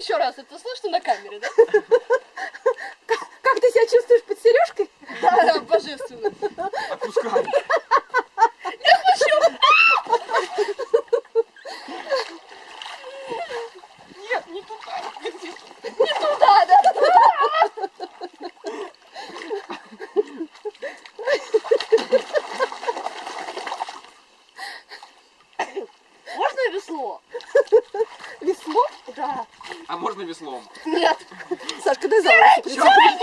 Еще раз, это слышно на камере, да? Как ты себя чувствуешь под сережкой? Да, божественно. Отпускай. Нет, не туда. Не туда, да? Можно весло? Весло? Да. А можно веслом? Нет. Сашка, дай за руку прицепить.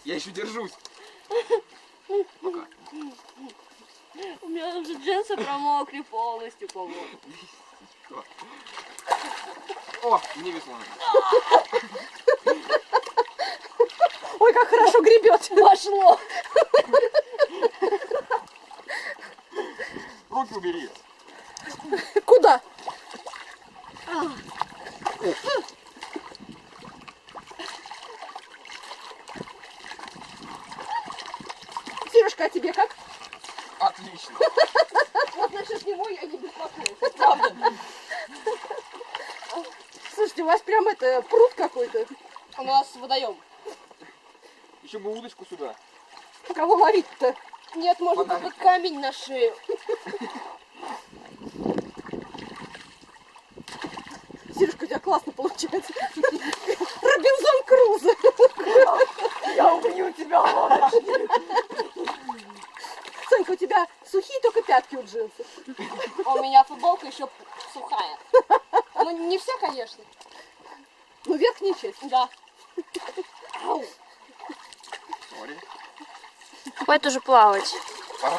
Я еще держусь. Пока. У меня уже джинсы промокли полностью, по-моему. О, мне весло надо. Ой, как хорошо гребет. Пошло. Руки убери. Куда? Сережка, а тебе как? Отлично. Вот насчет него я не беспокоюсь, правда. Слушайте, у вас прям это пруд какой-то. У нас водоем. Еще бы удочку сюда. Кого ловить-то? Нет, можно Фонарик. только камень на шею. Сережка, у тебя классно получается. Робинзон Крузо. Я убью тебя, Санька, у тебя сухие только пятки у джинсов. а у меня футболка еще сухая. Ну, не вся, конечно. Ну, верхняя часть. Да. Ау. Сори. Хватит уже плавать. Пора